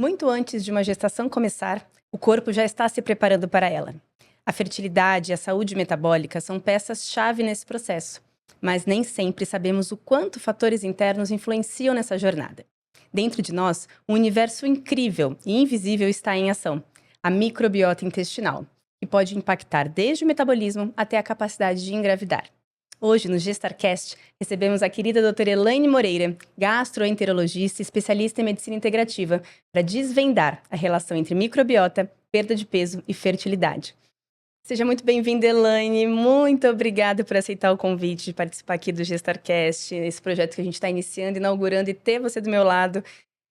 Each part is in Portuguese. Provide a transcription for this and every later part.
Muito antes de uma gestação começar, o corpo já está se preparando para ela. A fertilidade e a saúde metabólica são peças-chave nesse processo, mas nem sempre sabemos o quanto fatores internos influenciam nessa jornada. Dentro de nós, um universo incrível e invisível está em ação: a microbiota intestinal, que pode impactar desde o metabolismo até a capacidade de engravidar. Hoje, no GestarCast, recebemos a querida doutora Elaine Moreira, gastroenterologista e especialista em medicina integrativa, para desvendar a relação entre microbiota, perda de peso e fertilidade. Seja muito bem-vinda, Elaine. Muito obrigada por aceitar o convite de participar aqui do GestarCast, esse projeto que a gente está iniciando, inaugurando, e ter você do meu lado.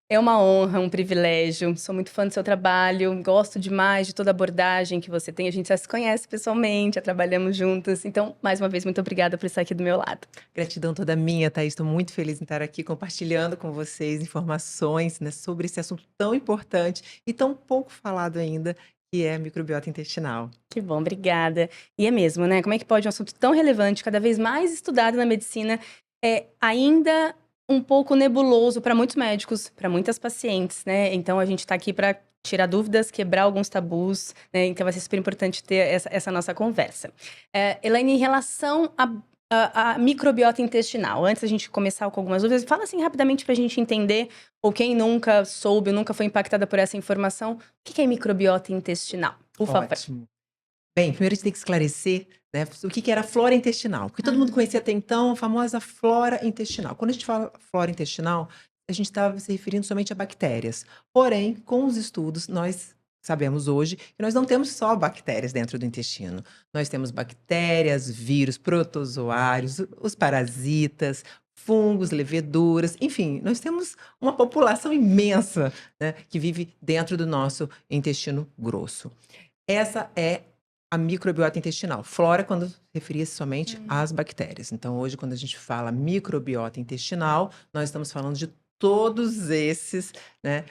É uma honra, um privilégio. Sou muito fã do seu trabalho, gosto demais de toda a abordagem que você tem. A gente já se conhece pessoalmente, já trabalhamos juntos. Então, mais uma vez, muito obrigada por estar aqui do meu lado. Gratidão toda minha, Thaís. Estou muito feliz em estar aqui compartilhando com vocês informações, né, sobre esse assunto tão importante e tão pouco falado ainda, que é a microbiota intestinal. Que bom, obrigada. E é mesmo, né? Como é que pode um assunto tão relevante, cada vez mais estudado na medicina, ainda um pouco nebuloso para muitos médicos, para muitas pacientes, né? Então, a gente está aqui para tirar dúvidas, quebrar alguns tabus, né? Então, vai ser super importante ter essa nossa conversa. Elaine, em relação à microbiota intestinal, antes da gente começar com algumas dúvidas, fala assim rapidamente para a gente entender, ou quem nunca soube, ou nunca foi impactada por essa informação, o que é microbiota intestinal? Por favor. Ótimo. Bem, primeiro a gente tem que esclarecer, né, o que era flora intestinal, porque todo mundo conhecia até então a famosa flora intestinal. Quando a gente fala flora intestinal, a gente estava se referindo somente a bactérias. Porém, com os estudos, nós sabemos hoje que nós não temos só bactérias dentro do intestino. Nós temos bactérias, vírus, protozoários, os parasitas, fungos, leveduras, enfim, nós temos uma população imensa, né, que vive dentro do nosso intestino grosso. Essa é a microbiota intestinal. Flora, quando referia-se somente às bactérias. Então, hoje, quando a gente fala microbiota intestinal, nós estamos falando de todos esses, né,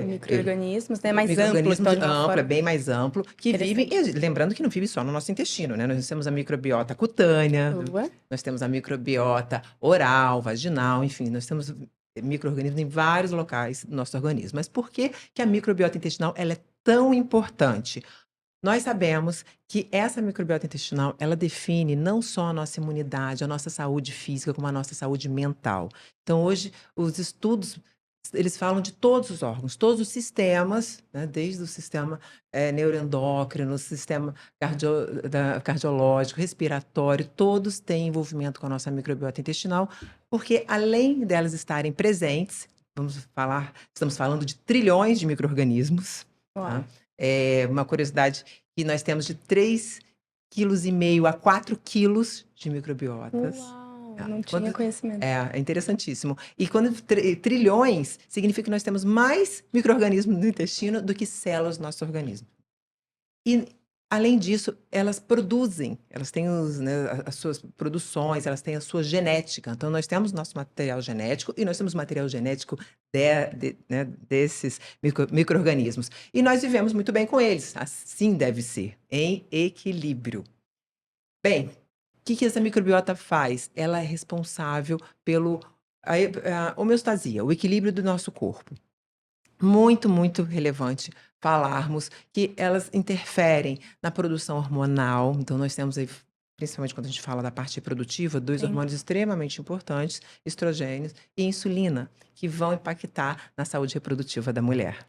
Micro-organismos, né? Mais amplo, micro-organismos então, de uma amplo, é forma bem mais amplo, que vivem, e lembrando que não vive só no nosso intestino, né? Nós temos a microbiota cutânea, boa. nós temos a microbiota oral, vaginal, enfim, nós temos micro-organismos em vários locais do nosso organismo. Mas por que que a microbiota intestinal ela é tão importante? Nós sabemos que essa microbiota intestinal, ela define não só a nossa imunidade, a nossa saúde física, como a nossa saúde mental. Então, hoje, os estudos, eles falam de todos os órgãos, todos os sistemas, né, desde o sistema neuroendócrino, o sistema cardiológico, respiratório, todos têm envolvimento com a nossa microbiota intestinal, porque além delas estarem presentes, estamos falando de trilhões de micro-organismos, tá? Uma curiosidade que nós temos de 3,5 kg a 4 quilos de microbiotas. Uau, não tinha conhecimento. É interessantíssimo. E quando trilhões, significa que nós temos mais micro-organismos no intestino do que células do nosso organismo. E, além disso, elas produzem, elas têm as suas produções, elas têm a sua genética. Então, nós temos nosso material genético e nós temos material genético né, desses micro-organismos. E nós vivemos muito bem com eles. Assim deve ser, em equilíbrio. Bem, o que essa microbiota faz? Ela é responsável pela homeostasia, o equilíbrio do nosso corpo. Muito, muito relevante falarmos que elas interferem na produção hormonal. Então, nós temos aí, principalmente quando a gente fala da parte reprodutiva, dois hormônios extremamente importantes, estrogênios e insulina, que vão impactar na saúde reprodutiva da mulher.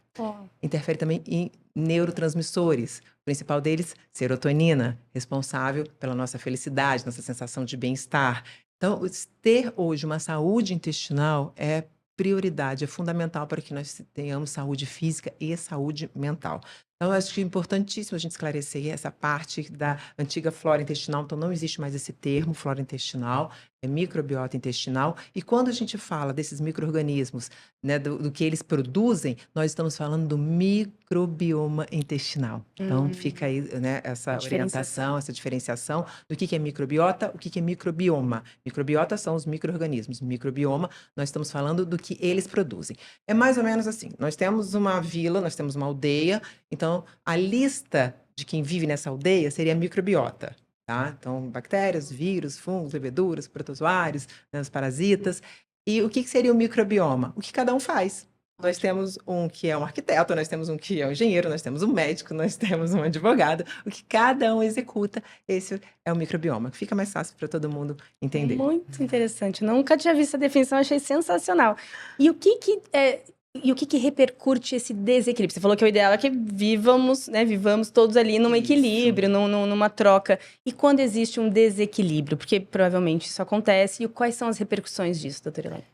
Interfere também em neurotransmissores, o principal deles, serotonina, responsável pela nossa felicidade, nossa sensação de bem-estar. Então, ter hoje uma saúde intestinal é prioridade, é fundamental para que nós tenhamos saúde física e saúde mental. Então, eu acho que é importantíssimo a gente esclarecer essa parte da antiga flora intestinal. Então, não existe mais esse termo, flora intestinal, é microbiota intestinal. E quando a gente fala desses micro-organismos, né, do que eles produzem, nós estamos falando do microbioma intestinal. Então, fica aí, né, essa orientação, essa diferenciação do que é microbiota, o que é microbioma. Microbiota são os micro-organismos. Microbioma, nós estamos falando do que eles produzem. É mais ou menos assim, nós temos uma vila, nós temos uma aldeia, então a lista de quem vive nessa aldeia seria a microbiota. Tá? Então, bactérias, vírus, fungos, leveduras, protozoários, né, os parasitas. E o que seria o microbioma? O que cada um faz. Nós temos um que é um arquiteto, nós temos um que é um engenheiro, nós temos um médico, nós temos um advogado. O que cada um executa, esse é o microbioma. Fica mais fácil para todo mundo entender. Muito interessante. Nunca tinha visto a definição, achei sensacional. E o que repercute esse desequilíbrio? Você falou que o ideal é que vivamos todos ali num equilíbrio, numa troca. E quando existe um desequilíbrio? Porque provavelmente isso acontece. E quais são as repercussões disso, doutora Elaine?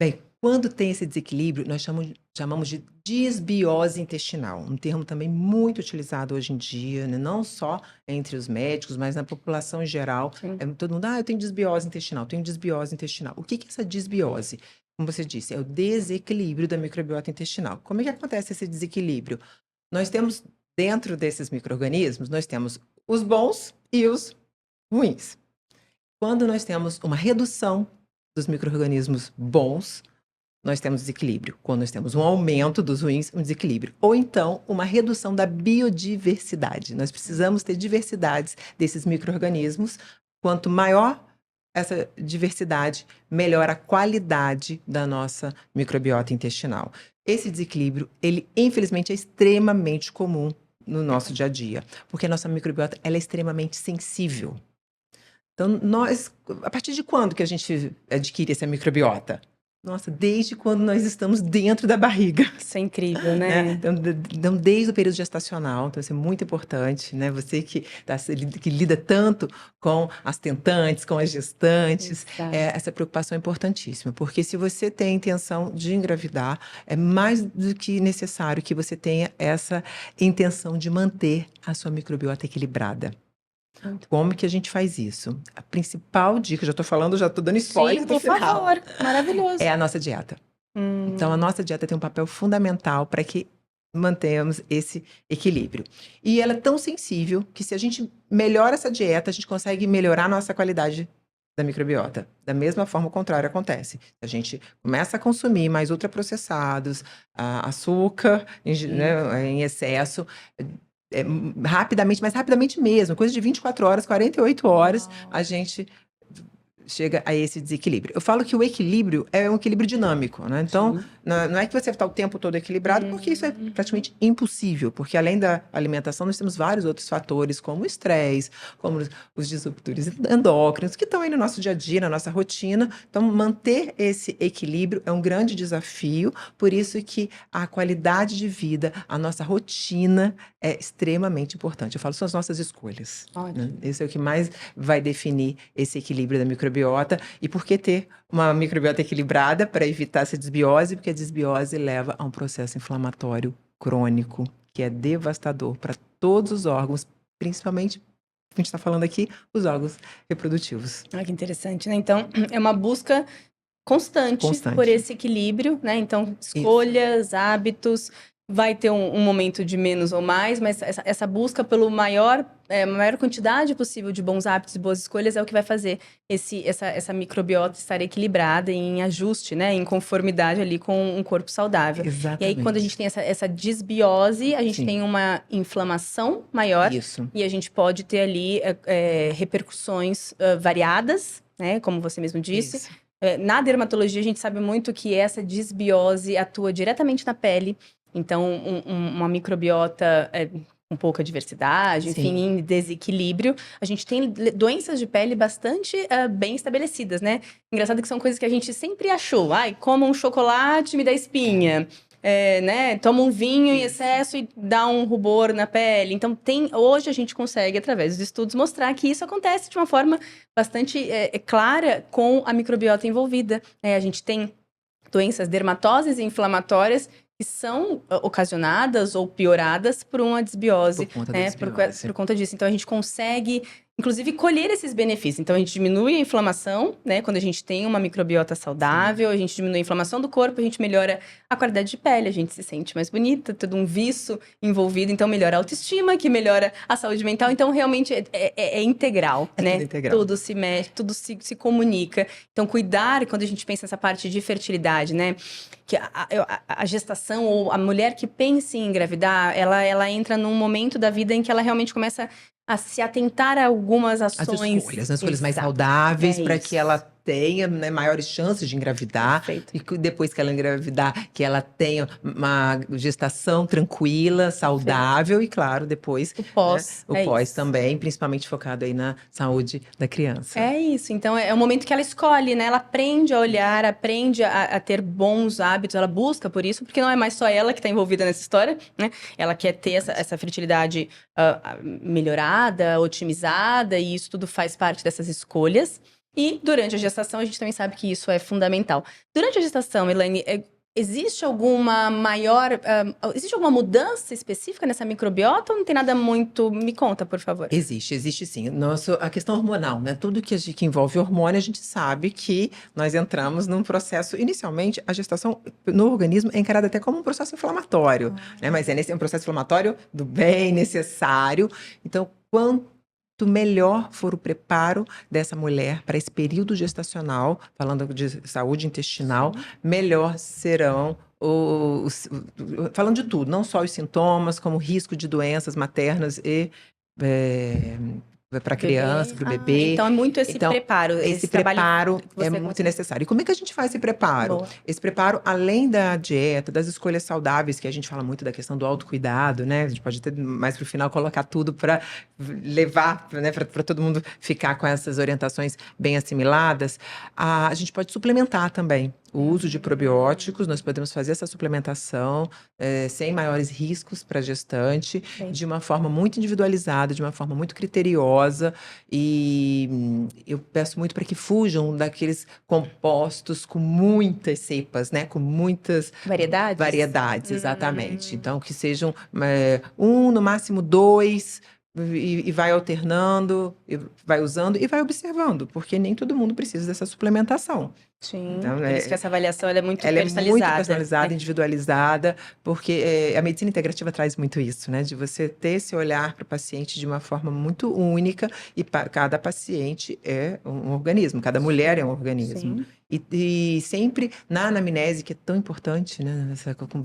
Bem, quando tem esse desequilíbrio, nós chamamos de disbiose intestinal, um termo também muito utilizado hoje em dia, né? Não só entre os médicos, mas na população em geral. Todo mundo, eu tenho desbiose intestinal, tenho desbiose intestinal. O que é essa desbiose? Como você disse, é o desequilíbrio da microbiota intestinal. Como é que acontece esse desequilíbrio? Nós temos, dentro desses micro-organismos, nós temos os bons e os ruins. Quando nós temos uma redução dos micro-organismos bons, nós temos desequilíbrio. Quando nós temos um aumento dos ruins, um desequilíbrio. Ou então, uma redução da biodiversidade. Nós precisamos ter diversidades desses micro-organismos. Quanto maior essa diversidade, melhor a qualidade da nossa microbiota intestinal. Esse desequilíbrio, ele infelizmente é extremamente comum no nosso dia a dia, porque a nossa microbiota ela é extremamente sensível. Então, a partir de quando que a gente adquire essa microbiota? Nossa, desde quando nós estamos dentro da barriga. Isso é incrível, né? Então, desde o período gestacional, então isso é muito importante, né? Você que lida tanto com as tentantes, com as gestantes, essa preocupação é importantíssima, porque se você tem a intenção de engravidar, é mais do que necessário que você tenha essa intenção de manter a sua microbiota equilibrada. Como que a gente faz isso? A principal dica, já estou dando spoiler. Sim, por favor, maravilhoso. É a nossa dieta. Então, a nossa dieta tem um papel fundamental para que mantenhamos esse equilíbrio. E ela é tão sensível que se a gente melhora essa dieta, a gente consegue melhorar a nossa qualidade da microbiota. Da mesma forma, o contrário acontece. A gente começa a consumir mais ultraprocessados, açúcar em excesso, rapidamente, mas rapidamente mesmo, coisa de 24 horas, 48 horas, a gente chega a esse desequilíbrio. Eu falo que o equilíbrio é um equilíbrio dinâmico, né? Então, não é que você está o tempo todo equilibrado, porque isso é praticamente impossível, porque além da alimentação, nós temos vários outros fatores, como o estresse, como os disruptores endócrinos, que estão aí no nosso dia a dia, na nossa rotina. Então, manter esse equilíbrio é um grande desafio, por isso que a qualidade de vida, a nossa rotina é extremamente importante. Eu falo, são as nossas escolhas. Né? Esse é o que mais vai definir esse equilíbrio da microbiota. E por que ter uma microbiota equilibrada? Para evitar essa desbiose, porque a desbiose leva a um processo inflamatório crônico, que é devastador para todos os órgãos, principalmente, a gente está falando aqui, os órgãos reprodutivos. Que interessante, né? Então, é uma busca constante por esse equilíbrio, né? Então, escolhas, hábitos, vai ter um momento de menos ou mais, mas essa busca pelo maior quantidade possível de bons hábitos e boas escolhas é o que vai fazer essa microbiota estar equilibrada em ajuste, né? Em conformidade ali com um corpo saudável. Exatamente. E aí, quando a gente tem essa desbiose, a gente tem uma inflamação maior. Isso. E a gente pode ter ali repercussões variadas, né? Como você mesmo disse. Isso. Na dermatologia, a gente sabe muito que essa desbiose atua diretamente na pele. Então, uma microbiota com pouca diversidade, enfim, em desequilíbrio. A gente tem doenças de pele bastante bem estabelecidas, né? Engraçado que são coisas que a gente sempre achou. Coma um chocolate, me dá espinha. Né? Toma um vinho em excesso e dá um rubor na pele. Então, hoje a gente consegue, através dos estudos, mostrar que isso acontece de uma forma bastante clara com a microbiota envolvida. A gente tem doenças dermatoses e inflamatórias que são ocasionadas ou pioradas por uma desbiose, por conta disso. Então, a gente consegue, inclusive, colher esses benefícios. Então, a gente diminui a inflamação, né? Quando a gente tem uma microbiota saudável, a gente diminui a inflamação do corpo, a gente melhora a qualidade de pele, a gente se sente mais bonita, todo um viço envolvido. Então, melhora a autoestima, que melhora a saúde mental. Então, realmente, é integral, né? Tudo integral. Tudo se mexe, tudo se comunica. Então, cuidar, quando a gente pensa nessa parte de fertilidade, né? Que a gestação ou a mulher que pense em engravidar, ela entra num momento da vida em que ela realmente começa a se atentar a algumas ações. As escolhas mais saudáveis para que ela tenha, né, maiores chances de engravidar. Perfeito. E depois que ela engravidar, que ela tenha uma gestação tranquila, saudável. E claro, depois O pós, o é pós isso. também, principalmente focado aí na saúde da criança. É isso, então é o momento que ela escolhe, né? Ela aprende a olhar, aprende a ter bons hábitos, ela busca por isso, porque não é mais só ela que está envolvida nessa história, né? Ela quer ter essa fertilidade melhorada, otimizada, e isso tudo faz parte dessas escolhas. E durante a gestação, a gente também sabe que isso é fundamental. Durante a gestação, Elaine, existe alguma mudança específica nessa microbiota ou não tem nada muito? Me conta, por favor. Existe sim. A questão hormonal, né? Tudo que envolve hormônio, a gente sabe que nós entramos num processo. Inicialmente, a gestação no organismo é encarada até como um processo inflamatório, né? Mas é um processo inflamatório do bem necessário. Então, quanto melhor for o preparo dessa mulher para esse período gestacional, falando de saúde intestinal, melhor serão falando de tudo, não só os sintomas, como o risco de doenças maternas e para a criança, para o bebê. Então é muito esse preparo. Esse trabalho preparo é muito necessário. E como é que a gente faz esse preparo? Boa. Esse preparo, além da dieta, das escolhas saudáveis, que a gente fala muito da questão do autocuidado, né? A gente pode ter mais para o final colocar tudo para levar, né? Para todo mundo ficar com essas orientações bem assimiladas. A gente pode suplementar também. O uso de probióticos, nós podemos fazer essa suplementação sem maiores riscos para a gestante, de uma forma muito individualizada, de uma forma muito criteriosa. E eu peço muito para que fujam daqueles compostos com muitas cepas, né? Com muitas variedades, exatamente. Então, que sejam no máximo 2. E vai alternando, e vai usando e vai observando, porque nem todo mundo precisa dessa suplementação. Sim, então, por isso que essa avaliação ela é muito personalizada. É muito personalizada, individualizada, porque a medicina integrativa traz muito isso, né? De você ter esse olhar para o paciente de uma forma muito única, e cada paciente é um organismo, cada mulher é um organismo. Sim. E sempre na anamnese, que é tão importante, né?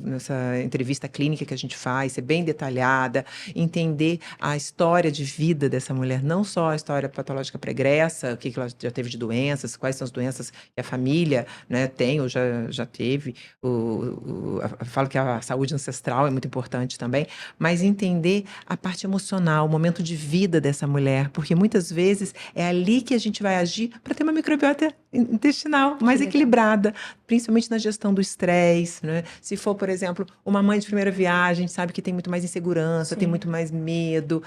Nessa entrevista clínica que a gente faz, ser bem detalhada, entender a história de vida dessa mulher, não só a história patológica pregressa, o que ela já teve de doenças, quais são as doenças que a família, né, tem ou já teve. Eu falo que a saúde ancestral é muito importante também, mas entender a parte emocional, o momento de vida dessa mulher, porque muitas vezes é ali que a gente vai agir para ter uma microbiota intestinal mais equilibrada, principalmente na gestão do estresse, né? Se for, por exemplo, uma mãe de primeira viagem, sabe que tem muito mais insegurança, tem muito mais medo,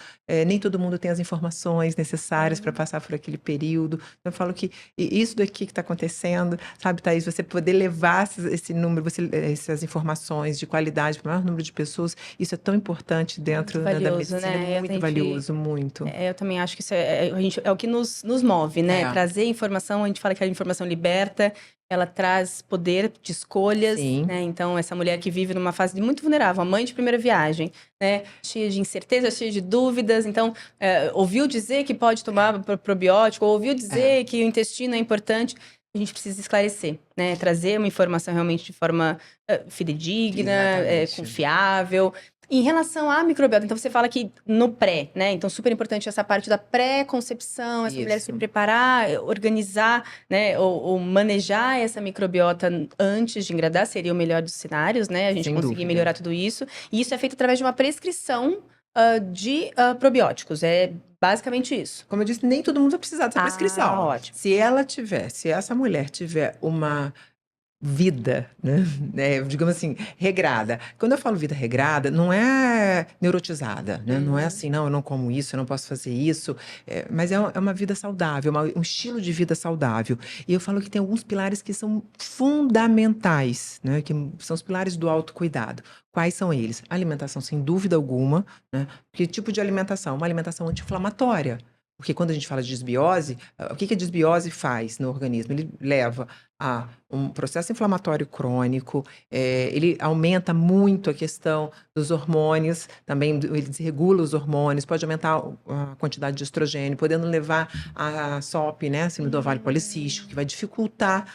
nem todo mundo tem as informações necessárias para passar por aquele período. Eu falo que isso daqui que está acontecendo, sabe, Thaís, você poder levar esse número, essas informações de qualidade para o maior número de pessoas, isso é tão importante dentro da medicina, né? É muito valioso, muito. Eu também acho que isso é o que nos move, né? Trazer informação, a gente fala que a informação liberta, ela traz poder de escolhas, né? Então, essa mulher que vive numa fase muito vulnerável, a mãe de primeira viagem, né? Cheia de incertezas, cheia de dúvidas. Então, ouviu dizer que pode tomar probiótico, ou ouviu dizer que o intestino é importante. A gente precisa esclarecer, né? Trazer uma informação realmente de forma fidedigna, confiável. Em relação à microbiota, então você fala que no pré, né? Então, super importante essa parte da pré-concepção, essa mulher se preparar, organizar, né? Ou manejar essa microbiota antes de engravidar, seria o melhor dos cenários, né? A gente conseguir melhorar tudo isso. E isso é feito através de uma prescrição de probióticos. É basicamente isso. Como eu disse, nem todo mundo vai precisar dessa prescrição. Ótimo. Se essa mulher tiver uma vida, né? Digamos assim, regrada. Quando eu falo vida regrada, não é neurotizada, né? Não é assim, não, eu não como isso, eu não posso fazer isso. Mas é uma vida saudável, um estilo de vida saudável. E eu falo que tem alguns pilares que são fundamentais, né? Que são os pilares do autocuidado. Quais são eles? A alimentação, sem dúvida alguma, né? Que tipo de alimentação? Uma alimentação anti-inflamatória. Porque quando a gente fala de desbiose, o que a desbiose faz no organismo? Ele leva a um processo inflamatório crônico, ele aumenta muito a questão dos hormônios, também ele desregula os hormônios, pode aumentar a quantidade de estrogênio, podendo levar a SOP, né, síndrome do ovário policístico, que vai dificultar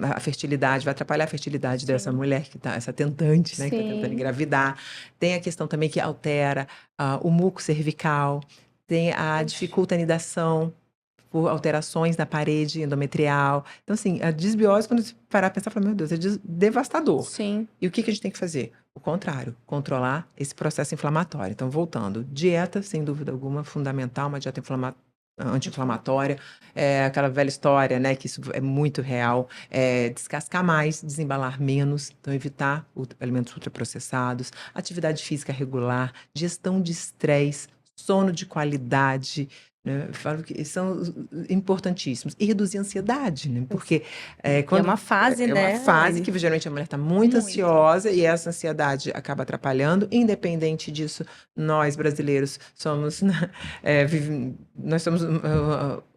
a fertilidade, vai atrapalhar a fertilidade dessa mulher que está, essa tentante, né, que está tentando engravidar. Tem a questão também que altera o muco cervical, dificulta a anidação, por alterações na parede endometrial. Então, assim, a desbiose, quando você parar pra pensar, fala, meu Deus, é devastador. Sim. E o que a gente tem que fazer? O contrário, controlar esse processo inflamatório. Então, voltando, dieta, sem dúvida alguma, fundamental, uma dieta anti-inflamatória, aquela velha história, né, que isso é muito real, descascar mais, desembalar menos, então evitar alimentos ultraprocessados, atividade física regular, gestão de estresse, sono de qualidade, né, eu falo que são importantíssimos. E reduzir a ansiedade, né, porque É quando uma fase, é uma né, fase Elaine? que geralmente a mulher está muito Muito. ansiosa e essa ansiedade acaba atrapalhando. Independente disso, nós brasileiros somos, né, nós somos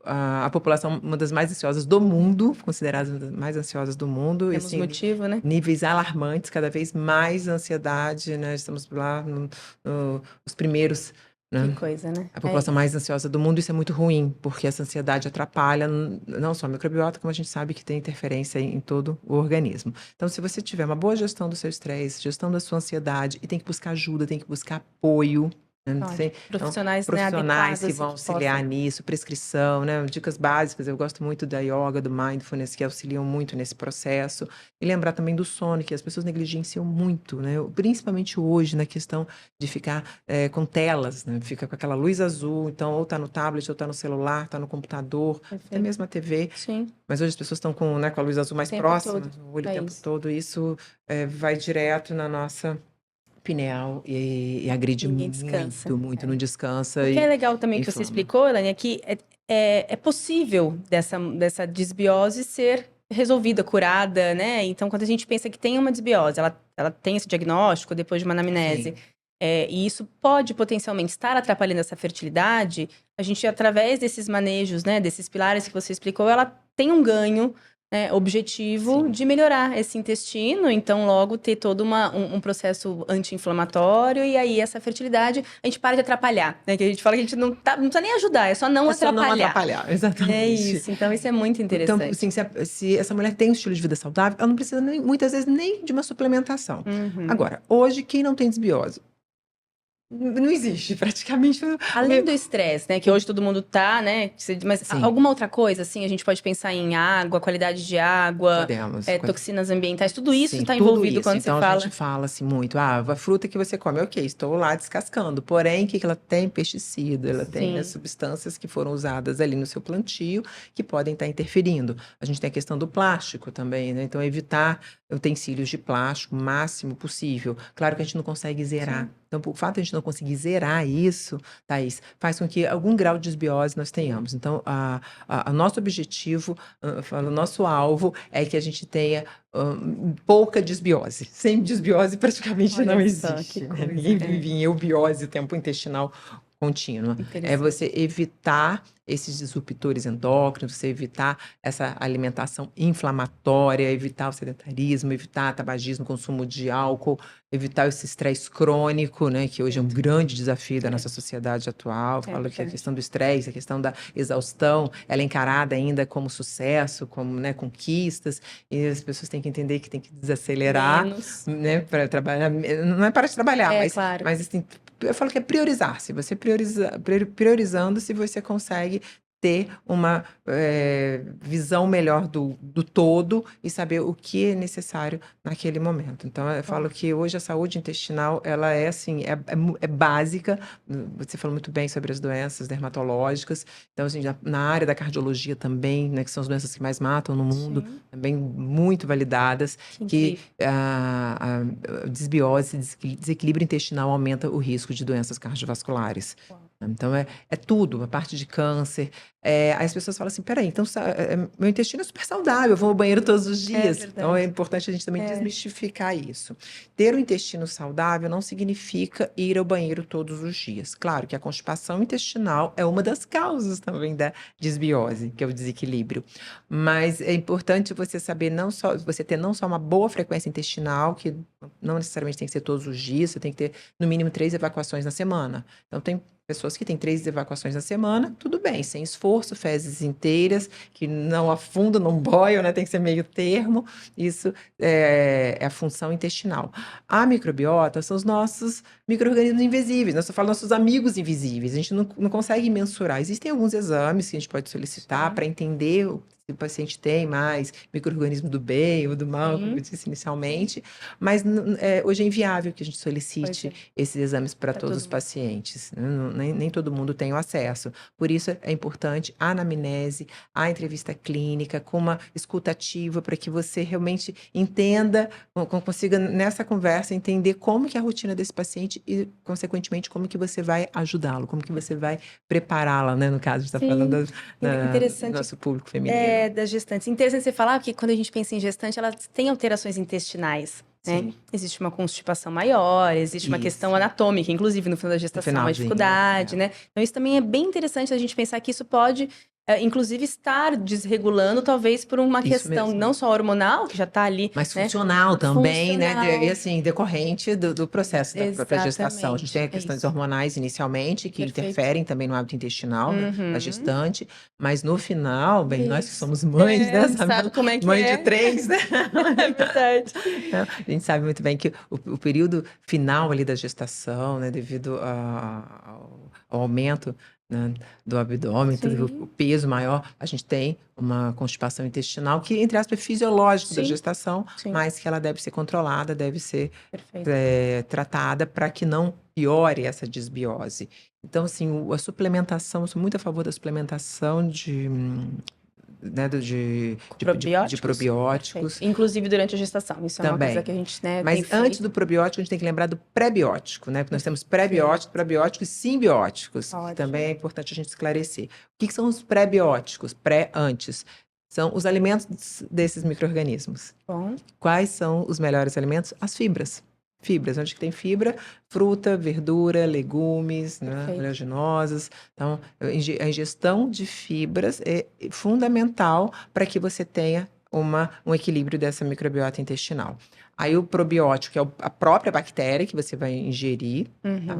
a população uma das mais ansiosas do mundo, consideradas uma das mais ansiosas do mundo. Temos motivo, né? Níveis alarmantes, cada vez mais ansiedade, né? Estamos lá nos primeiros, Que né? coisa, né? A população mais ansiosa do mundo, isso é muito ruim, porque essa ansiedade atrapalha não só a microbiota, como a gente sabe que tem interferência em todo o organismo. Então, se você tiver uma boa gestão do seu estresse, gestão da sua ansiedade, e tem que buscar ajuda, tem que buscar apoio, né? Profissionais, né, Profissionais adequados, que vão que auxiliar possam. nisso, prescrição, né? Dicas básicas, eu gosto muito da yoga, do mindfulness, que auxiliam muito nesse processo. E lembrar também do sono, que as pessoas negligenciam muito, né? Principalmente hoje, na questão de ficar com telas, né? Fica com aquela luz azul, então ou tá no tablet, ou tá no celular, tá no computador, até mesmo a TV. Sim. Mas hoje as pessoas estão com, né, com a luz azul mais Tempo próxima, todo. o olho o tempo isso. todo, isso vai direto na nossa pineal e agride Ninguém descansa. muito, não descansa O que e é legal também que você inflama. explicou, Elaine, é que é possível dessa desbiose ser resolvida, curada, né? Então, quando a gente pensa que tem uma desbiose, ela tem esse diagnóstico depois de uma anamnese, Sim. e isso pode potencialmente estar atrapalhando essa fertilidade, a gente, através desses manejos, né, desses pilares que você explicou, ela tem um ganho, né, objetivo Sim. de melhorar esse intestino, então logo ter todo um processo anti-inflamatório e aí essa fertilidade a gente para de atrapalhar, né? Que a gente fala que a gente não precisa nem ajudar, é só não Só atrapalhar. não atrapalhar, exatamente. É isso, então isso é muito Então, interessante. assim, se essa mulher tem um estilo de vida saudável, ela não precisa muitas vezes nem de uma suplementação. Agora, hoje, quem não tem desbiose? Não existe, praticamente. Além do estresse, né? Que hoje todo mundo tá, né? Mas Sim. alguma outra coisa, assim, a gente pode pensar em água, qualidade de água, Podemos. toxinas ambientais, tudo isso Sim, está tudo envolvido isso. quando Então, você fala. a gente fala assim muito, a fruta que você come, ok, estou lá descascando, porém, o que ela tem? Pesticida, ela tem as substâncias que foram usadas ali no seu plantio, que podem estar interferindo. A gente tem a questão do plástico também, né? Então, evitar utensílios de plástico o máximo possível. Claro que a gente não consegue zerar. Sim. Então, por fato de a gente não conseguir zerar isso, Thaís, faz com que algum grau de desbiose nós tenhamos. Então, o nosso objetivo, o nosso alvo é que a gente tenha pouca desbiose. Sem desbiose praticamente não existe. Né? Ninguém vive em eubiose, tempo intestinal contínua. É você evitar esses disruptores endócrinos, você evitar essa alimentação inflamatória, evitar o sedentarismo, evitar tabagismo, consumo de álcool, evitar esse estresse crônico, né, que hoje é um grande desafio da nossa sociedade atual. Falo que a questão do estresse, a questão da exaustão, ela é encarada ainda como sucesso, como, né, conquistas, e as pessoas têm que entender que tem que desacelerar, né, para trabalhar. Não é para de trabalhar, mas assim, eu falo que é priorizar. Se você priorizando, se você consegue ter uma visão melhor do todo e saber o que é necessário naquele momento. Então, eu falo que hoje a saúde intestinal, ela é assim, é básica. Você falou muito bem sobre as doenças dermatológicas. Então, assim, na área da cardiologia também, né, que são as doenças que mais matam no mundo, também muito validadas, que a desbiose, desequilíbrio intestinal aumenta o risco de doenças cardiovasculares. Então, é tudo, a parte de câncer. Aí as pessoas falam assim, peraí, então meu intestino é super saudável, eu vou ao banheiro todos os dias. Então, é importante a gente também desmistificar isso. Ter um intestino saudável não significa ir ao banheiro todos os dias. Claro que a constipação intestinal é uma das causas também da desbiose, que é o desequilíbrio. Mas é importante você saber você ter não só uma boa frequência intestinal, que não necessariamente tem que ser todos os dias, você tem que ter no mínimo 3 evacuações na semana. Então, tem pessoas que têm 3 evacuações na semana, tudo bem, sem esforço, fezes inteiras, que não afundam, não boiam, né? Tem que ser meio termo. Isso é a função intestinal. A microbiota são os nossos micro-organismos invisíveis. Nós falamos nossos amigos invisíveis. A gente não consegue mensurar. Existem alguns exames que a gente pode solicitar para entender se o paciente tem mais micro-organismo do bem ou do mal, como eu disse inicialmente, mas hoje é inviável que a gente solicite esses exames para todos os pacientes. Nem todo mundo tem o acesso. Por isso é importante a anamnese, a entrevista clínica, com uma escuta ativa, para que você realmente entenda, consiga nessa conversa entender como que é a rotina desse paciente e, consequentemente, como que você vai ajudá-lo, como que você vai prepará-la, né? No caso, a gente está falando do nosso público feminino. Das gestantes. Interessante você falar que quando a gente pensa em gestante, elas têm alterações intestinais, né? Existe uma constipação maior, existe uma questão anatômica, inclusive no final da gestação, uma dificuldade, né? Então isso também é bem interessante a gente pensar que isso pode, inclusive, estar desregulando, talvez por uma questão não só hormonal, que já está ali, mas funcional também, né? E assim, decorrente do processo da própria gestação. A gente tem questões hormonais inicialmente, que interferem também no hábito intestinal da gestante, mas no final, bem, nós que somos mães, né? Sabe como é que mãe de 3, né? É verdade. A gente sabe muito bem que o período final ali da gestação, né? Devido ao aumento, né, do abdômen, o peso maior, a gente tem uma constipação intestinal que, entre aspas, é fisiológico da gestação, mas que ela deve ser controlada, deve ser tratada para que não piore essa desbiose. Então, assim, a suplementação, eu sou muito a favor da suplementação de probióticos. Inclusive durante a gestação. Isso é uma coisa que a gente Mas antes do probiótico, a gente tem que lembrar do pré-biótico, né? Porque nós temos pré-bióticos, probióticos e simbióticos. Que também é importante a gente esclarecer. O que são os pré-bióticos? Antes. São os alimentos desses micro-organismos. Quais são os melhores alimentos? As fibras. Fibras, onde tem fibra, fruta, verdura, legumes, né, oleaginosas. Então, a ingestão de fibras é fundamental para que você tenha um equilíbrio dessa microbiota intestinal. Aí o probiótico, que é a própria bactéria que você vai ingerir, tá?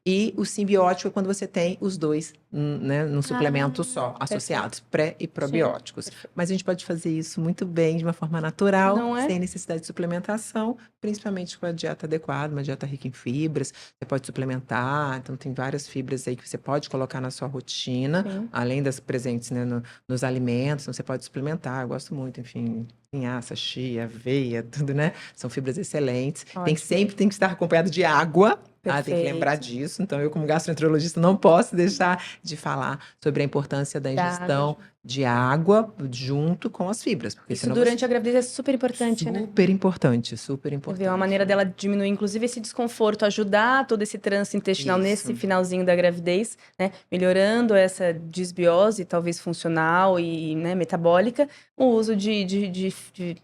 E o simbiótico é quando você tem os dois, né, num suplemento só, associados, pré e probióticos. Mas a gente pode fazer isso muito bem, de uma forma natural, sem necessidade de suplementação, principalmente com a dieta adequada, uma dieta rica em fibras. Você pode suplementar, então tem várias fibras aí que você pode colocar na sua rotina, além das presentes, né, nos alimentos, então você pode suplementar. Eu gosto muito, enfim, linhaça, chia, aveia, tudo, né? São fibras excelentes. Sempre tem que estar acompanhado de água. Tem que lembrar disso. Então, eu, como gastroenterologista, não posso deixar de falar sobre a importância da ingestão de água junto com as fibras. Porque isso durante a gravidez é super importante, né? Super importante, super importante. É uma maneira dela diminuir, inclusive, esse desconforto, ajudar todo esse trânsito intestinal nesse finalzinho da gravidez, né? Melhorando essa desbiose, talvez funcional e, né, metabólica, o uso de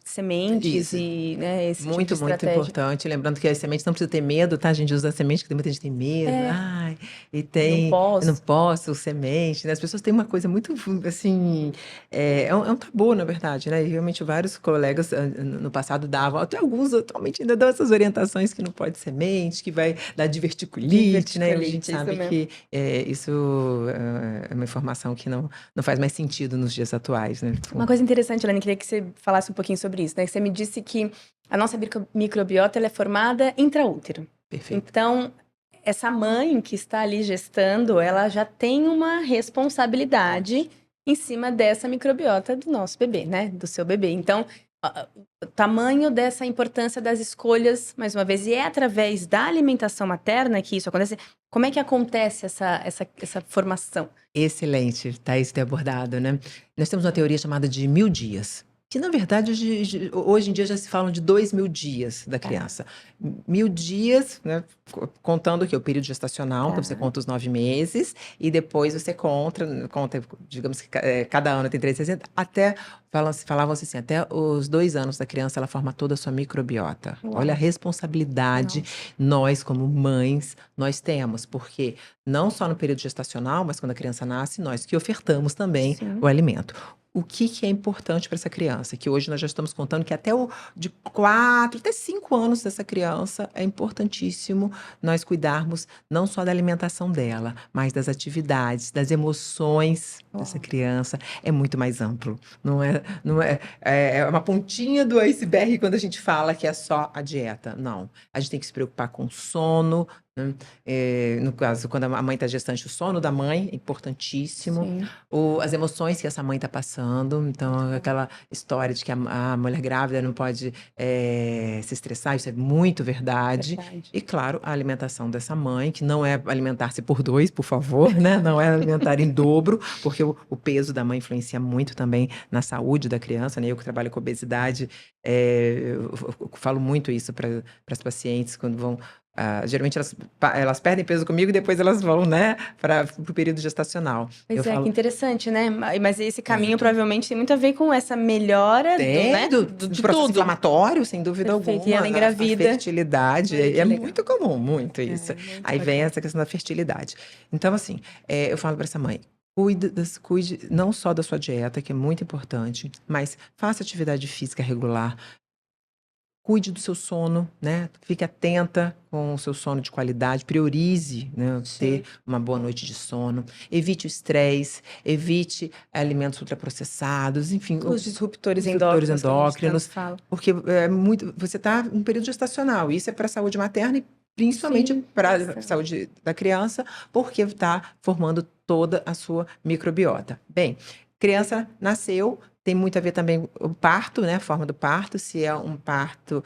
sementes e, né, esse tipo de estratégia. Muito importante. Lembrando que as sementes não precisa ter medo, tá? A gente usa semente, que muita gente tem medo. E tem... Não posso semente, né? As pessoas têm uma coisa muito, assim... É um tabu, na verdade, né? E realmente vários colegas no passado davam, até alguns atualmente ainda dão essas orientações que não pode semente, que vai dar diverticulite, né? E a gente sabe que isso é uma informação que não faz mais sentido nos dias atuais, né? Uma coisa interessante, Elaine, queria que você falasse um pouquinho sobre isso, né? Que você me disse que a nossa microbiota ela é formada intraútero. Perfeito. Então, essa mãe que está ali gestando, ela já tem uma responsabilidade em cima dessa microbiota do nosso bebê, né? Do seu bebê. Então, o tamanho dessa importância das escolhas, mais uma vez, e é através da alimentação materna que isso acontece. Como é que acontece essa formação? Excelente, Thaís, ter abordado, né? Nós temos uma teoria chamada de 1000 dias. Que, na verdade, hoje em dia já se falam de 2000 dias da criança. 1000 dias, né, contando que o período gestacional, então você conta os 9 meses, e depois você conta, digamos que cada ano tem 360, até, falavam-se assim, até os 2 anos da criança, ela forma toda a sua microbiota. Olha a responsabilidade, nós, como mães, nós temos, porque não só no período gestacional, mas quando a criança nasce, nós que ofertamos também o alimento. o que é importante para essa criança, que hoje nós já estamos contando que até de 4 até 5 anos dessa criança é importantíssimo nós cuidarmos não só da alimentação dela, mas das atividades, das emoções dessa criança. É muito mais amplo. É uma pontinha do iceberg quando a gente fala que é só a dieta. Não. A gente tem que se preocupar com o sono, né? No caso, quando a mãe está gestante, o sono da mãe é importantíssimo. Sim. As emoções que essa mãe está passando. Então, aquela história de que a mulher grávida não pode se estressar, isso é muito verdade. E, claro, a alimentação dessa mãe, que não é alimentar-se por 2, por favor, né? Não é alimentar em dobro, porque o peso da mãe influencia muito também na saúde da criança, né? Eu que trabalho com obesidade, eu falo muito isso para as pacientes quando vão. Geralmente elas perdem peso comigo e depois elas vão, né, para o período gestacional. Pois que interessante, né? Mas esse caminho provavelmente tem muito a ver com essa melhora de processo inflamatório, sem dúvida alguma. E ela engravida. A fertilidade, é muito comum, muito isso. Aí vem essa questão da fertilidade. Então, assim, eu falo para essa mãe, cuide não só da sua dieta, que é muito importante, mas faça atividade física regular. Cuide do seu sono, né? Fique atenta com o seu sono de qualidade, priorize, né, ter uma boa noite de sono, evite o estresse, evite alimentos ultraprocessados, enfim, os disruptores endócrinos, porque você está em período gestacional, isso é para a saúde materna e principalmente para a saúde da criança, porque está formando toda a sua microbiota. Bem, criança nasceu, tem muito a ver também o parto, né? A forma do parto, se é um parto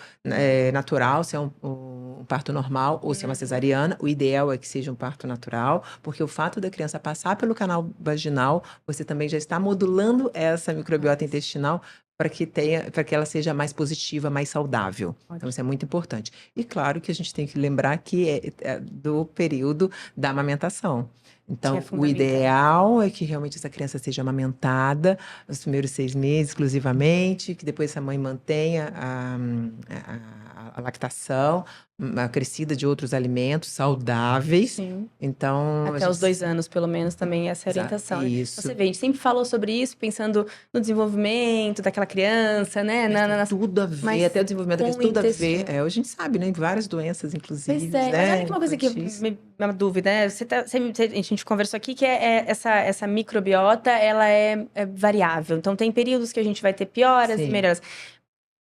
natural, se é um parto normal ou se é uma cesariana. O ideal é que seja um parto natural, porque o fato da criança passar pelo canal vaginal, você também já está modulando essa microbiota intestinal para que ela seja mais positiva, mais saudável. Então, isso é muito importante. E claro que a gente tem que lembrar que é do período da amamentação. Então, o ideal é que realmente essa criança seja amamentada nos primeiros 6 meses, exclusivamente, que depois essa mãe mantenha a lactação, a crescida de outros alimentos saudáveis. Sim. Então, até os 2 anos, pelo menos, também essa orientação. Isso. Você vê, a gente sempre falou sobre isso, pensando no desenvolvimento daquela criança, né? Tudo a ver, até o desenvolvimento da criança, tudo a ver. A gente sabe, né? Várias doenças, inclusive. Pois é, mas olha que uma coisa que uma dúvida, né? A gente conversou aqui que essa microbiota, ela é variável. Então, tem períodos que a gente vai ter pioras e melhoras.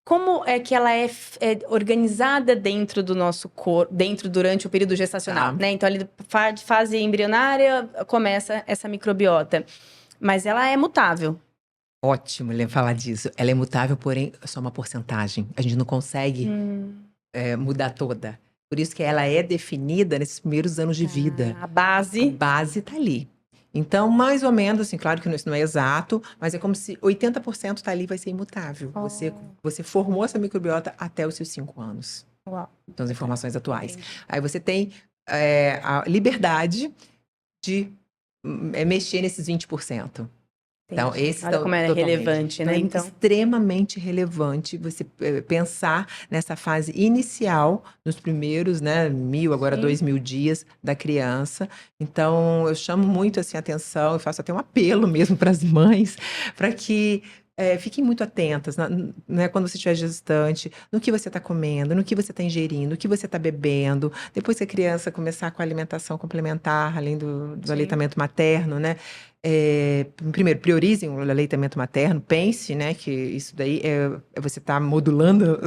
Como é que ela é organizada dentro do nosso corpo, durante o período gestacional, né? Então, ali, fase embrionária, começa essa microbiota. Mas ela é mutável. Ótimo falar disso. Ela é mutável, porém, é só uma porcentagem. A gente não consegue mudar toda. Por isso que ela é definida nesses primeiros anos de vida. A base está ali. Então, mais ou menos, assim, claro que isso não é exato, mas é como se 80% está ali, vai ser imutável. Você formou essa microbiota até os seus 5 anos. Uau. Então, as informações atuais. Aí você tem a liberdade de mexer nesses 20%. Então, olha como é relevante, né? Então, é extremamente relevante você pensar nessa fase inicial, nos primeiros, né, 1.000, agora 2.000 dias da criança. Então, eu chamo muito assim, a atenção, eu faço até um apelo mesmo para as mães, para que fiquem muito atentas, né, quando você estiver gestante, no que você está comendo, no que você está ingerindo, no que você está bebendo. Depois que a criança começar com a alimentação complementar, além do aleitamento materno, né? Primeiro, priorizem o aleitamento materno, pense, né, que isso daí você está modulando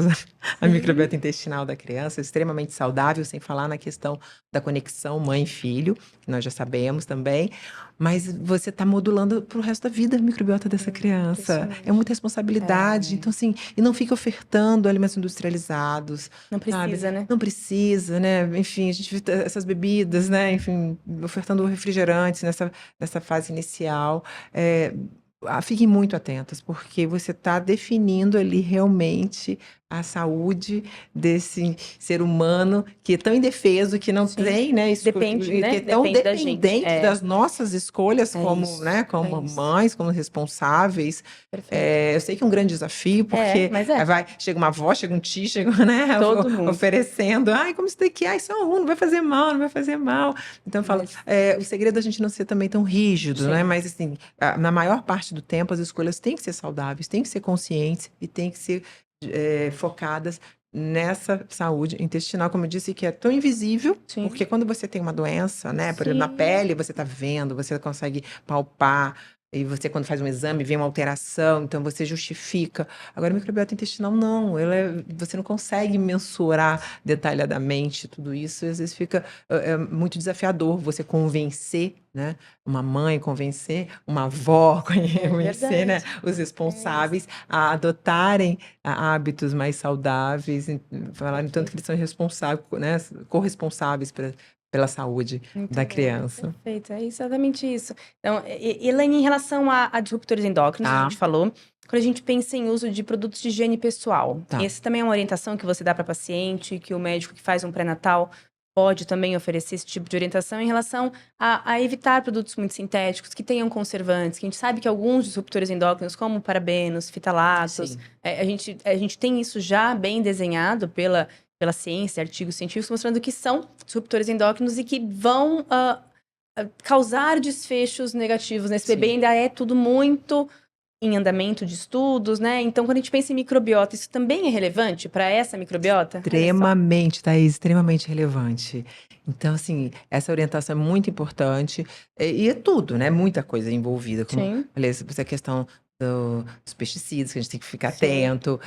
a microbiota intestinal da criança, extremamente saudável, sem falar na questão da conexão mãe-filho, que nós já sabemos também, mas você está modulando para o resto da vida a microbiota dessa criança. É muita responsabilidade. Então, assim, e não fica ofertando alimentos industrializados. Não precisa, né? Não precisa, né? Enfim, a gente vê essas bebidas, né? Enfim, ofertando refrigerantes nessa fase inicial. Fiquem muito atentas, porque você está definindo ali realmente a saúde desse ser humano que é tão indefeso, que não Sim. tem, né, Depende, que né? é tão Depende da gente. dependente das nossas escolhas É como, isso, né, como é isso. mães, como responsáveis. Perfeito. Eu sei que é um grande desafio, porque Mas chega uma avó, chega um tio, chega, né, todo mundo. oferecendo, ai, como isso daqui, ai, só um, não vai fazer mal, não vai fazer mal. Então eu falo, o segredo é a gente não ser também tão rígido, Sim. né? Mas assim, na maior parte do tempo as escolhas têm que ser saudáveis, têm que ser conscientes e têm que ser focadas nessa saúde intestinal, como eu disse, que é tão invisível, Sim. porque quando você tem uma doença, né, por Sim. exemplo, na pele, você está vendo, você consegue palpar, e você, quando faz um exame, vê uma alteração, então você justifica. Agora, o microbiota intestinal, não. Você não consegue mensurar detalhadamente tudo isso. Às vezes fica muito desafiador você convencer, né? Uma mãe convencer, uma avó convencer, né? Os responsáveis a adotarem hábitos mais saudáveis, falarem tanto que eles são responsáveis, né? Corresponsáveis pela saúde da criança. Perfeito, é exatamente isso. Então, Elaine, em relação a disruptores endócrinos, a gente falou, quando a gente pensa em uso de produtos de higiene pessoal, essa também é uma orientação que você dá para paciente, que o médico que faz um pré-natal pode também oferecer esse tipo de orientação em relação a evitar produtos muito sintéticos, que tenham conservantes, que a gente sabe que alguns disruptores endócrinos, como parabenos, fitalatos, a gente tem isso já bem desenhado pela ciência, artigos científicos mostrando que são disruptores endócrinos e que vão causar desfechos negativos nesse bebê. Ainda é tudo muito em andamento de estudos, né? Então, quando a gente pensa em microbiota, isso também é relevante para essa microbiota? Extremamente, Thaís, extremamente relevante. Então, assim, essa orientação é muito importante. E é tudo, né? Muita coisa envolvida. Como falei, essa questão dos pesticidas, que a gente tem que ficar atento.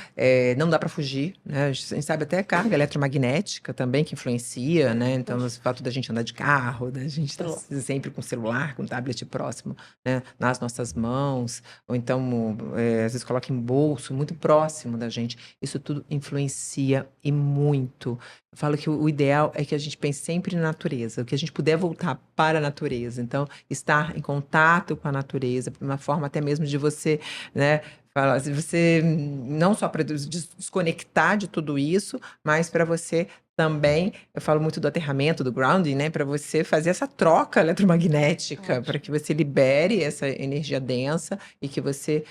Não dá para fugir, né? A gente sabe até a carga eletromagnética também que influencia, né? Então, o fato da gente andar de carro, da gente estar sempre com o celular, com o tablet próximo, né? Nas nossas mãos, ou então, às vezes coloca em bolso, muito próximo da gente. Isso tudo influencia e muito. Eu falo que o ideal é que a gente pense sempre na natureza, o que a gente puder voltar para a natureza. Então, estar em contato com a natureza, uma forma até mesmo de você, né, falar, você não só para desconectar de tudo isso, mas para você também, eu falo muito do aterramento, do grounding, né, para você fazer essa troca eletromagnética, para que você libere essa energia densa e que você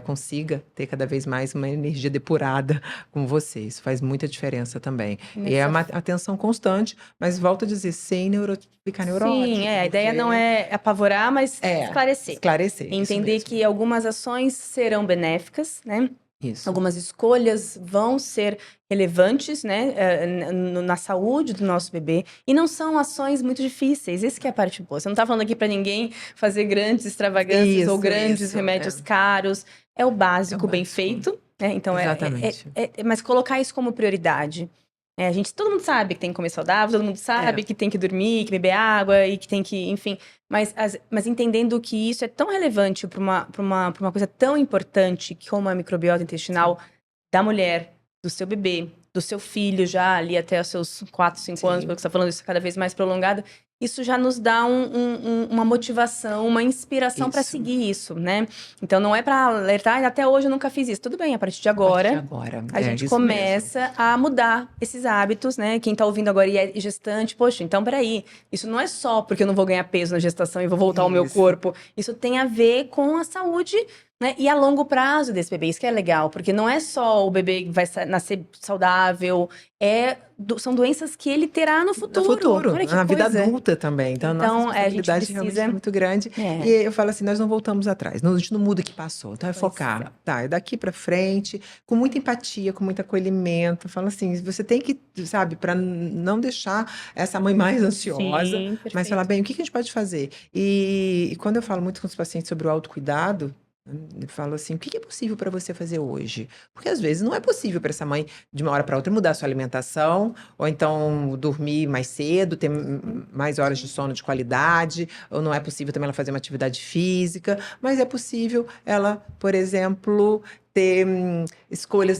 consiga ter cada vez mais uma energia depurada com você. Isso faz muita diferença também. E é uma atenção constante, mas volto a dizer, sem ficar neurótico. Sim, a ideia não é apavorar, mas esclarecer. Esclarecer. Entender que algumas ações serão benéficas, né? Isso. Algumas escolhas vão ser relevantes, né, na saúde do nosso bebê. E não são ações muito difíceis. Essa que é a parte boa. Você não está falando aqui para ninguém fazer grandes extravagâncias ou grandes remédios caros. É o básico bem feito. Né? Então, exatamente. mas colocar isso como prioridade. Todo mundo sabe que tem que comer saudável, todo mundo sabe que tem que dormir, que beber água e que tem que, enfim. Mas entendendo que isso é tão relevante para uma coisa tão importante como a microbiota intestinal da mulher, do seu bebê, do seu filho já ali até os seus 4, 5 anos, porque você está falando isso cada vez mais prolongado, isso já nos dá uma motivação, uma inspiração para seguir isso, né? Então, não é para alertar, até hoje eu nunca fiz isso. Tudo bem, a partir de agora a gente começa a mudar esses hábitos, né? Quem tá ouvindo agora e é gestante, poxa, então peraí, isso não é só porque eu não vou ganhar peso na gestação e vou voltar ao meu corpo. Isso tem a ver com a saúde, né? E a longo prazo desse bebê, isso que é legal, porque não é só o bebê que vai nascer saudável, são doenças que ele terá no futuro. Olha que na vida coisa. adulta também. Então, a nossa responsabilidade realmente é muito grande. E eu falo assim, nós não voltamos atrás, a gente não muda o que passou. Então, é focar, é daqui para frente, com muita empatia, com muito acolhimento. Eu falo assim, você tem que, sabe, para não deixar essa mãe mais ansiosa, mas falar, bem, o que a gente pode fazer? E quando eu falo muito com os pacientes sobre o autocuidado, eu falo assim, o que é possível para você fazer hoje? Porque às vezes não é possível para essa mãe, de uma hora para outra, mudar a sua alimentação, ou então dormir mais cedo, ter mais horas de sono de qualidade, ou não é possível também ela fazer uma atividade física, mas é possível ela, por exemplo, ter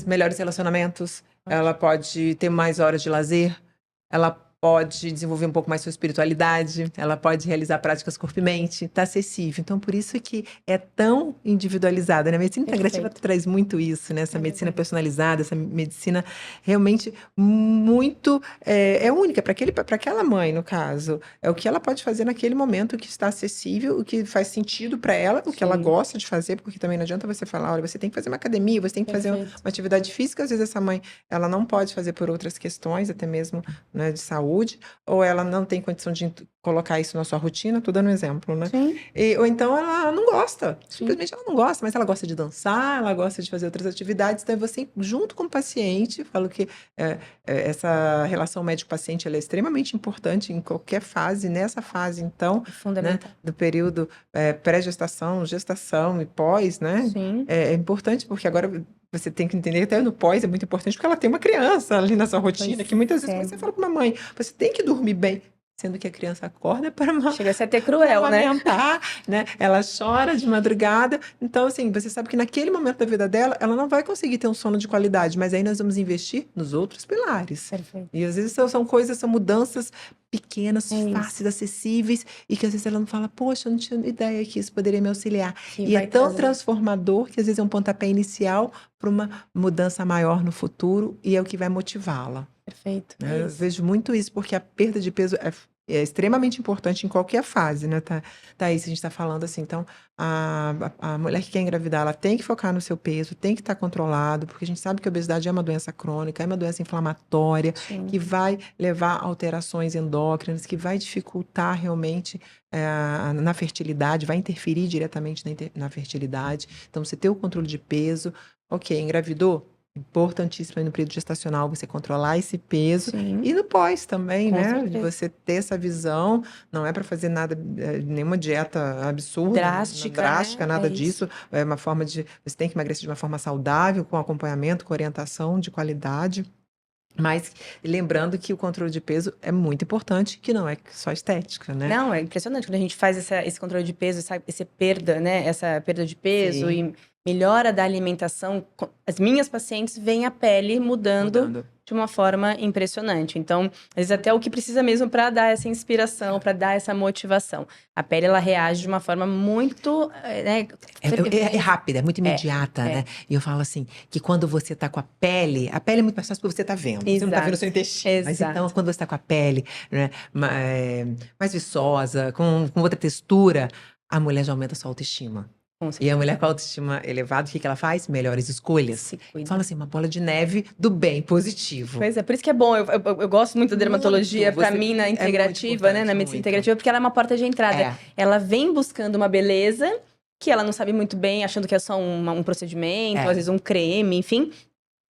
melhores relacionamentos, ela pode ter mais horas de lazer, ela pode desenvolver um pouco mais sua espiritualidade, ela pode realizar práticas corpo e mente, tá acessível. Então, por isso que é tão individualizada, né? A medicina integrativa Perfeito. traz muito isso, né? Essa É medicina verdade. personalizada, essa medicina realmente muito é única para aquela mãe, no caso. É o que ela pode fazer naquele momento, o que está acessível, o que faz sentido para ela, o que ela Sim, gosta de fazer, porque também não adianta você falar, olha, você tem que fazer uma academia, você tem que fazer uma perfeito. atividade física, às vezes essa mãe, ela não pode fazer por outras questões, até mesmo, né, de saúde, ou ela não tem condição de colocar isso na sua rotina, tô dando um exemplo, né? Sim, Ou então ela não gosta, sim. simplesmente ela não gosta, mas ela gosta de dançar, ela gosta de fazer outras atividades, então você, junto com o paciente, falo que essa relação médico-paciente ela é extremamente importante em qualquer fase, nessa fase, então, É né, fundamental. do período pré-gestação, gestação e pós, né? Sim, É importante porque agora você tem que entender que até no pós é muito importante porque ela tem uma criança ali na sua rotina, que muitas pois vezes é. você fala para uma mãe, você tem que dormir bem, sendo que a criança acorda para Chega a ser até para cruel, né? amamentar, né? Ela chora de madrugada. Então, assim, você sabe que naquele momento da vida dela, ela não vai conseguir ter um sono de qualidade, mas aí nós vamos investir nos outros pilares. Perfeito. E às vezes são coisas, são mudanças pequenas, É isso. fáceis, acessíveis, e que às vezes ela não fala, poxa, eu não tinha ideia que isso poderia me auxiliar. Que E é vai tão trazer. transformador que às vezes é um pontapé inicial para uma mudança maior no futuro e é o que vai motivá-la. Perfeito. Né? É Eu isso. vejo muito isso, porque a perda de peso é extremamente importante em qualquer fase, né? Tá aí, se a gente está falando assim. Então, a mulher que quer engravidar, ela tem que focar no seu peso, tem que estar controlado, porque a gente sabe que a obesidade é uma doença crônica, é uma doença inflamatória, Sim. que vai levar a alterações endócrinas, que vai dificultar realmente na fertilidade, vai interferir diretamente na fertilidade. Então, você ter o controle de peso, ok, engravidou? Importantíssimo aí no período gestacional você controlar esse peso Sim, e no pós também, com né? De certeza. você ter essa visão, não é para fazer nada, nenhuma dieta absurda, drástica, Drástica, né? nada É isso. disso. É uma forma você tem que emagrecer de uma forma saudável, com acompanhamento, com orientação de qualidade. Mas lembrando que o controle de peso é muito importante, que não é só estética, né? Não, é impressionante quando a gente faz esse controle de peso, essa perda, né? Essa perda de peso Sim. e melhora da alimentação. As minhas pacientes veem a pele mudando de uma forma impressionante. Então, às vezes até o que precisa mesmo para dar essa inspiração, para dar essa motivação. A pele, ela reage de uma forma muito, né? É rápida, é muito imediata, né? E eu falo assim, que quando você tá com a pele é muito mais fácil porque você tá vendo. Você não tá vendo o seu intestino. Mas então, Exato. quando você tá com a pele, né, mais viçosa, com outra textura, a mulher já aumenta a sua autoestima. Com E a certeza. mulher com a autoestima elevada, o que ela faz? Melhores escolhas. Se cuida. Fala assim, uma bola de neve do bem, positivo. Pois é, por isso que é bom. Eu gosto muito da dermatologia, para mim, na integrativa, né? Na medicina integrativa, porque ela é uma porta de entrada. Ela vem buscando uma beleza que ela não sabe muito bem, achando que é só um procedimento, às vezes um creme, enfim.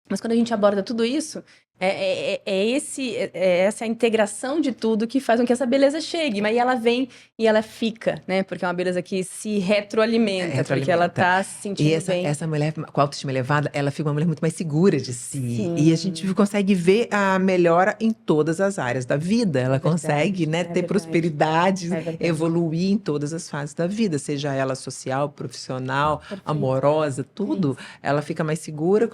Mas quando a gente aborda tudo isso, essa integração de tudo que faz com que essa beleza chegue. Mas aí ela vem e ela fica, né? Porque é uma beleza que se retroalimenta, porque ela tá se sentindo bem. E essa mulher com a autoestima elevada, ela fica uma mulher muito mais segura de si. Sim. E a gente consegue ver a melhora em todas as áreas da vida. Ela consegue, né, ter prosperidade, evoluir em todas as fases da vida, seja ela social, profissional, amorosa, tudo. Ela fica mais segura,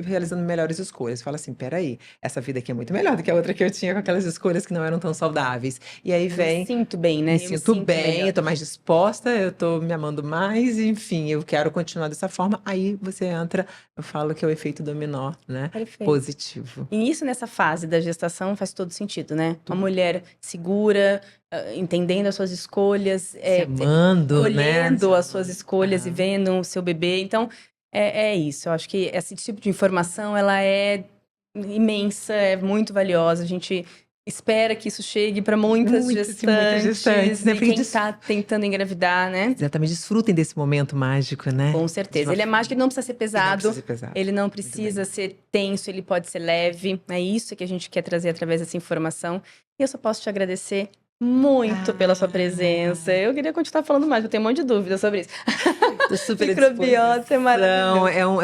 realizando melhores escolhas. Fala assim, peraí, essa vida aqui é muito melhor do que a outra que eu tinha com aquelas escolhas que não eram tão saudáveis. E aí vem... Me sinto bem, né? Me sinto bem, eu tô mais disposta, eu tô me amando mais, enfim, eu quero continuar dessa forma. Aí você entra, eu falo que é o efeito dominó, né? Positivo. E isso nessa fase da gestação faz todo sentido, né? Uma mulher segura, entendendo as suas escolhas, se amando, colhendo as suas escolhas e vendo o seu bebê. Então, é isso. Eu acho que esse tipo de informação, ela é imensa, é muito valiosa. A gente espera que isso chegue para muitas gestantes, né? E quem está tentando engravidar, né? Exatamente, desfrutem desse momento mágico, né? Com certeza. Ele é mágico, ele não precisa ser pesado. Ele não Muito precisa ser tenso, ele pode ser leve. É isso que a gente quer trazer através dessa informação. E eu só posso te agradecer muito pela sua presença. Eu queria continuar falando mais, eu tenho um monte de dúvidas sobre isso. Tô super à Microbiota é maravilhoso.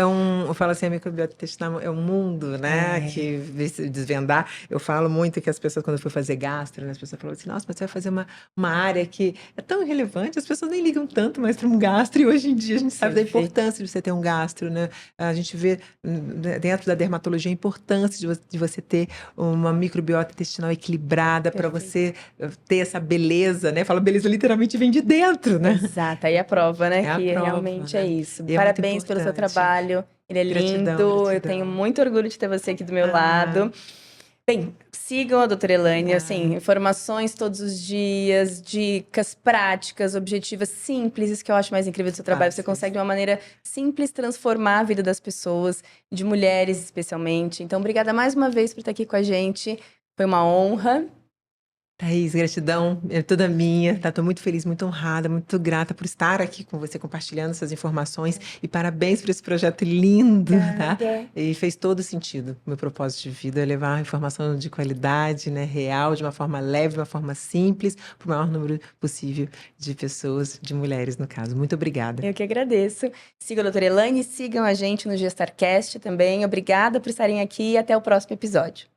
eu falo assim, a microbiota intestinal é um mundo, né, que se desvendar. Eu falo muito que as pessoas, quando eu fui fazer gastro, né, as pessoas falam assim, nossa, mas você vai fazer uma área que é tão irrelevante, as pessoas nem ligam tanto mais para um gastro, e hoje em dia a gente sabe da importância de você ter um gastro, né? A gente vê dentro da dermatologia a importância de você ter uma microbiota intestinal equilibrada para você ter essa beleza, né? Fala, beleza literalmente vem de dentro, né? Exato, aí a prova, né? É a que prova, realmente né? é isso. E é muito Parabéns pelo seu importante. trabalho. Ele é Gratidão, lindo. Eu gratidão. tenho muito orgulho de ter você aqui do meu lado. Bem, sigam a doutora Elaine, assim, informações todos os dias, dicas práticas, objetivas simples, isso que eu acho mais incrível do seu trabalho. Você consegue, de uma maneira simples, transformar a vida das pessoas, de mulheres especialmente. Então, obrigada mais uma vez por estar aqui com a gente. Foi uma honra. Thaís, gratidão, é toda minha, tá? Tô muito feliz, muito honrada, muito grata por estar aqui com você, compartilhando essas informações, e parabéns por esse projeto lindo, tá? E fez todo sentido. Meu propósito de vida é levar informação de qualidade, né, real, de uma forma leve, de uma forma simples, para o maior número possível de pessoas, de mulheres, no caso. Muito obrigada. Eu que agradeço. Sigam a doutora Elaine, sigam a gente no GestarCast também. Obrigada por estarem aqui e até o próximo episódio.